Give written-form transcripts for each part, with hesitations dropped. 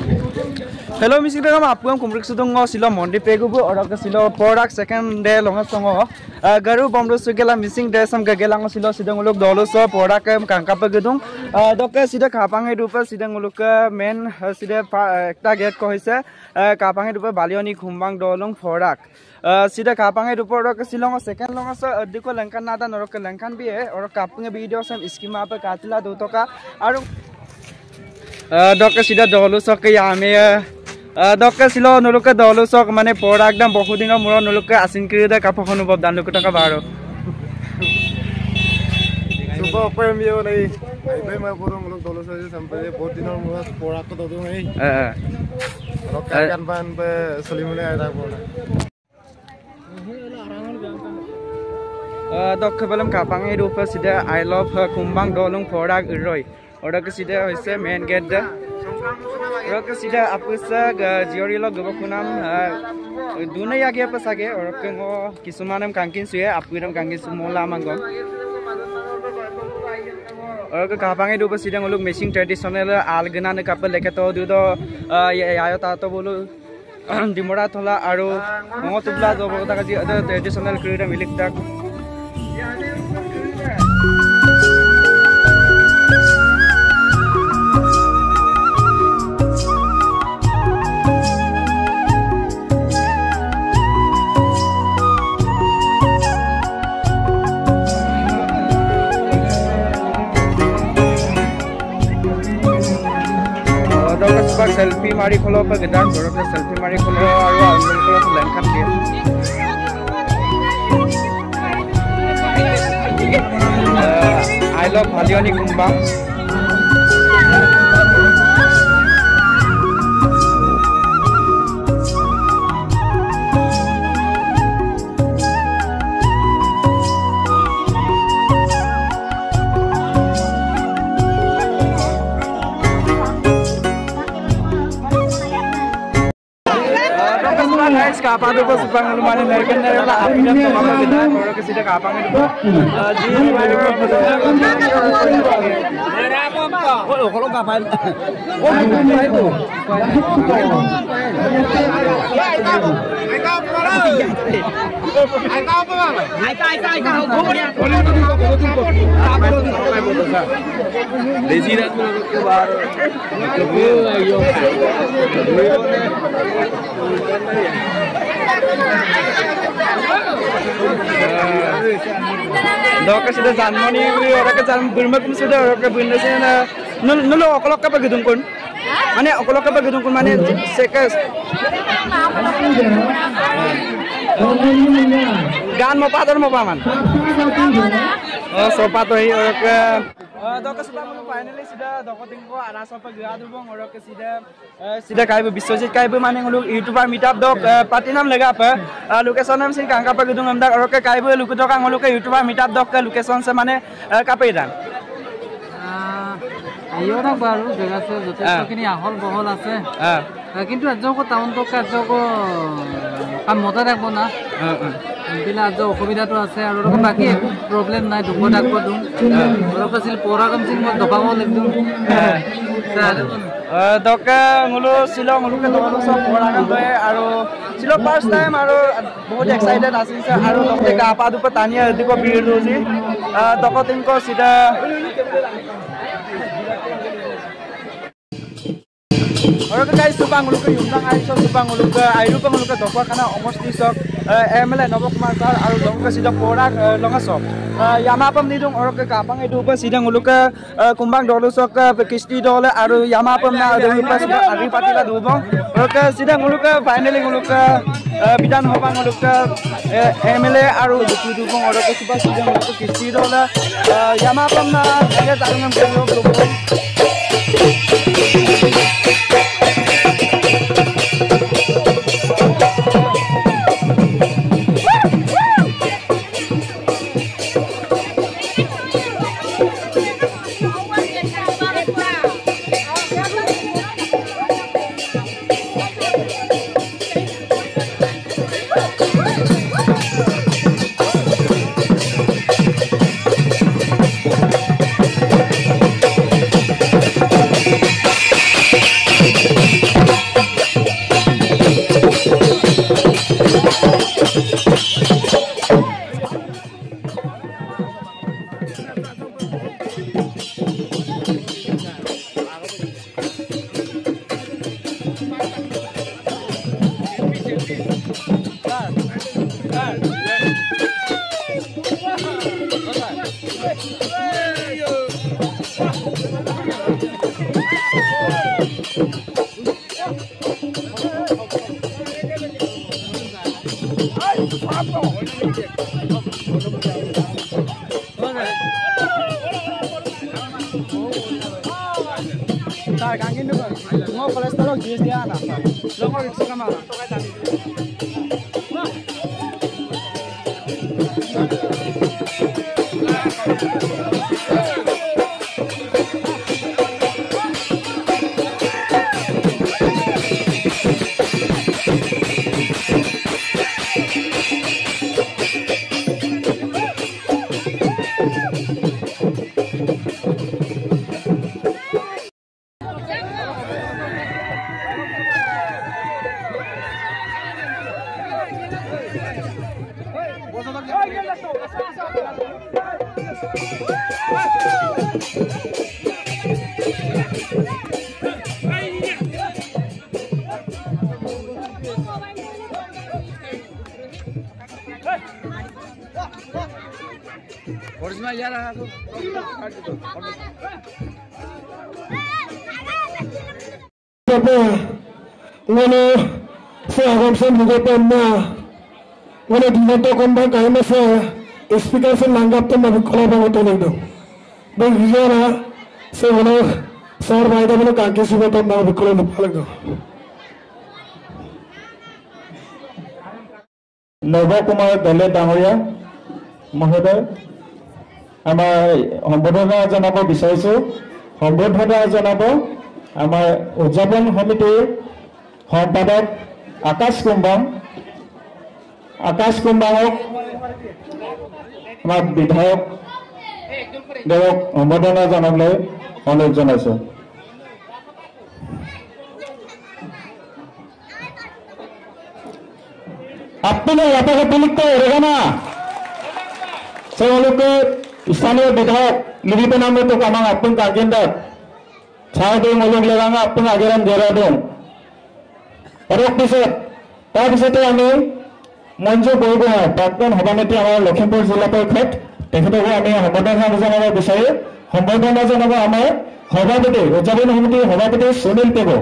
Hello, Mr. Dagam, Apum, Kumrixudungo, Silo, Monday Pegubu, or Silo, Porak, second day, Longasongo, Garu, Bombo Sugela, missing there, some Gagelang, Silo, Sidanguluk, Doloso, Porakam, Kankapagudung, Doctor Sida Kapang Dupa, Sidanguluka, men, Sida Taget Kohisa, Kapang Dupa, Balioni, Kumbang, Dolong, Porak. Sida Kapang Dupa, Silong, second Longas, Dico Lankanada, Noroka Lankan be, or Kapang videos and Iskima, Katila, Dotoka, Doctor Sida Dolusok, Yame. Doctor Silo, Nuluka Dolusok, Mane Porak, and Bohudino, Muro, Nuluka, Asinkri, the Kapahonu of Danluka Baro. Super Premium, I pay my Porum Dolos and pay Potino was Poraco to me. Rokan Ban Solimuna. Doctor Balam Kapang, Dupa Sida, I love her Kumbang Dolung Porak Roy. Or Doctor Sida, I say, man, get the Roka Sida Apusa, Giorilo Gobakunam, Dunayagi Pasage, or Kisumanam Kankin Sue, Apudam Kankin Sumola Mango. Or Kapang Dupa Sida look missing traditional Algana couple Lekato, Dudo, Yayata Bulu, Dimoratola, Aro, Motubla, the other traditional creator Milik. Selfie Mari Kolo, but the dark or the selfie Mari Kolo, I love Halioni Kumbang. Kapang itu sebang lumayan dari kendaraan lah. Api dan tomat kita kalau ke sini kapang itu. Oh, kalau kapal. Oh, itu. Dokter sudah janmoni, orang ke janm bermak sudah orang ke bunda sana. Nulu okolok apa gedung kun? Mana okolok apa gedung kun? Mana sekas? Gan mau pator mau paman? Oh, sopato ini orang ke. Dokter sudah mau finally sudah dokter tinggal anak sampai gado bang orang ke sudah kaya bisojit kaya mana nguluk YouTuber meetup dok patinam lega apa location nam sih kangka apa gedung amdak orang ke kaya luku dok nguluk ke YouTuber meetup dok ke location se mana kapai dan iyo orang baru jaga se jotesto kini ahol bohol ase কিন্তু আজকো town তো কাজকো কাম মতা রাখবো না বিলা আজ অসুবিধাটো আছে আৰু ৰকম বাকি প্ৰবলেম নাই দুখ ডাকব দুম ৰক আছিল পৰা কাম সিং মই দবাব লাগদম দকা ngulu silo ngulu ke দবাব সব পৰা কাম হয় আৰু silo ফাৰ্স্ট টাইম আৰু বহুত এক্সাইটেড আছিল আৰু লগতে গাপা দুপ তানিয়া দিকো ভিৰ লজি দক তিনকো সিধা Orang guys subang uluk yundang aisok subang uluk airu pang uluk dokwa kana almost disok MLA Nobok Markar aru dongka sidang porak longasok yama pam nidung orang ke kapang itu pa sidang uluk kumbang dolusok kisti dole aru yama pam na adu pa sidang ari patila dubong orang ke sidang uluk finally uluk bidan hobang uluk MLA aru dubong orang ke sidang uluk kisti dole yama pam na dia tarungam dubong Tar kangin dulu. Mau kolesterol jenis dia anak. Lo mau ikut sama mana? Original ya lah tu. Apa? Mana saya akan juga pernah. Mana di mana kembang kaya masa speaker se langgap tu mana kalau bangun tu lagi tu. Bagian saya mana sar bayar mana kaki sih betul mana kalau lupa lagi. Nova Kumar Dale Dangoria Mahoday আমাৰ সম্বোধনা জনাব বিচাৰিছো সম্বোধনা জনাব আমাৰ উদযাপন সমিতিৰ সম্পাদক আকাশ কুম্বাঙক আমাৰ বিধায়ক দেৱক সম্বোধনা জনাবলৈ অনুৰোধ জনাইছো আপুনি ইয়াতে পুলিক रहेगा ना सेवलों स्थानीय विधायक लिखित नाम में तो कमांग अपन का अजेंडा छाया दो लोग लगाएंगे अपन आगे हम जरा दो और एक विषय तार विषय तो हमें मंजू बोल गया प्राक्तन सभानेत्री हमारे लखीमपुर जिला परिषद देखते हुए हमें संबोधना जनाब विषय संबोधना जनाब हमारे सभापति उद्यापन समिति सभापति सुनील पेगो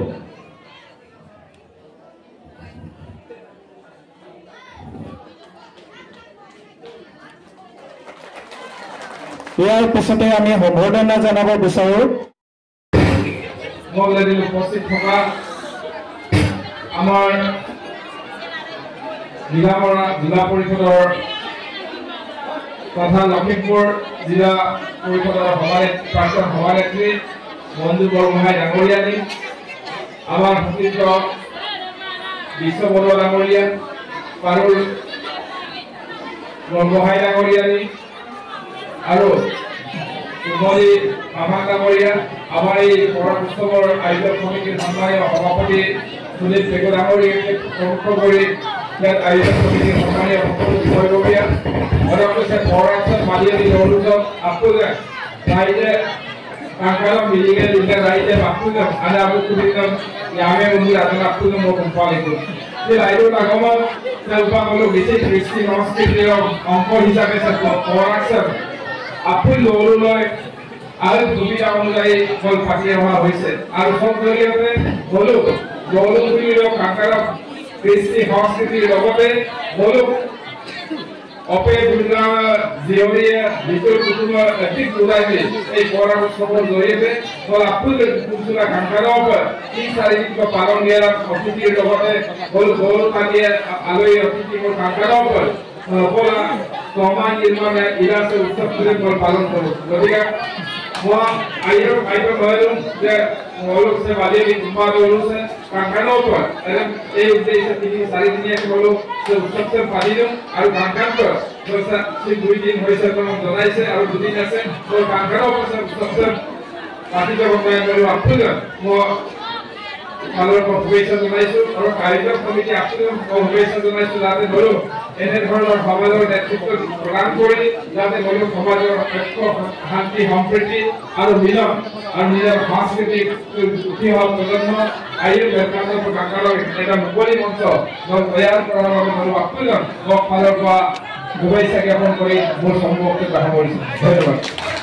ইয়াৰ পিছতে আমি সম্বোধনা জনাব বিচাৰো মগলাদিল উপস্থিত থকা আমাৰ জিলা পৰিষদৰ তথা লখিমপুৰ জিলা পৰিষদৰ প্ৰাক্তন সভানেত্ৰী মঞ্জু বৰগোহাঁই ডাঙৰীয়ানী আমাৰ সতীৰ্থ বিশ্ব বৰুৱা ডাঙৰীয়া পাৰুল বৰগোহাঁই ডাঙৰীয়ানী আৰু উমলি আভাং ডাঙৰীয়া আমাৰ এই পৰম উৎসৱৰ আয়োজক সমিতিৰ সন্মানীয় সভাপতি সুনীল পেগু ডাঙৰীয়াক প্ৰমুখ কৰি ইয়াত আয়োজক সমিতিৰ সন্মানীয় সকলো বিষয়ববীয়া আৰু কৈছে পৰাক্ৰম মালিয়ানী লৰুজক আপুলে ৰাইজে কাংকালম মিলিগে দিলে ৰাইজে বাপুজক আনে আবু কুদিনম ইয়ামে উনি আদনা আপুজক মই কম্পালিকো যে ৰাইজৰ আগমন তেওঁলোকৰ বিশেষ কৃষ্টি সংস্কৃতিৰ অংশ হিচাপে পৰাক্ৰম আপুনি লৰুলৈ আৰু সুবিধা অনুযায়ী ফল ফাটি অহা হৈছে আৰু সব জৰিয়তে লৰুগুৰিৰ কাংকালম কৃষ্টি সংস্কৃতিৰ লগতে অপে দুৰ্গা জিয়ৰীয়ে বিজয় কুটুমৰ অধিক উদাইছে এই পৰম উৎসৱৰ জৰিয়তে আপুনি কুচুলা কাংকালম কি শাৰীৰিক পালন দিয়াৰ অতিথিৰ লগতে গৌৰৱ কালিয়ে আলহী অতিথিবোৰ কাংকালম বলা সমাজ নির্মাণে ইলাসে উৎসব করে পালন করব গতিকে মই আইরো হয়লুম যে মৌলক সে বালিয়ে কুম্বাদ হলুছে কাংকানো পর এই উদ্দেশ্যে 3-4 দিনীয়া হলো সে উৎসবতে পালিলুম আৰু কাংকান পৰ সে 2 দিন হইছে কোনো জনাইছে আৰু 2 দিন আছে তো কাংকানো পৰ উৎসবতে পাতি যাব মই আপুল মই পালন শুভেচ্ছা জনাইছো আৰু কাৰ্যক কমিটি আপোনাক শুভেচ্ছা জনাইছো যাতে ধৰো এনে ধৰণৰ সমাজৰ নেতৃত্ব প্ৰদান কৰি যাতে ধৰো সমাজৰ ঐক্য শান্তি সম্প্ৰীতি আৰু মিলন আৰু নিজৰ সাংস্কৃতিক উঠি অহা প্ৰজন্ম আইৰ বেকাৰৰ কাংকালৰ এটা মুকলি মঞ্চ তৈয়াৰ কৰাৰ বাবে ধৰো আপোনাক ফালৰ পৰা শুভেচ্ছা জ্ঞাপন কৰি মোৰ সম্পৰ্ক গ্ৰহণ কৰিছো ধন্যবাদ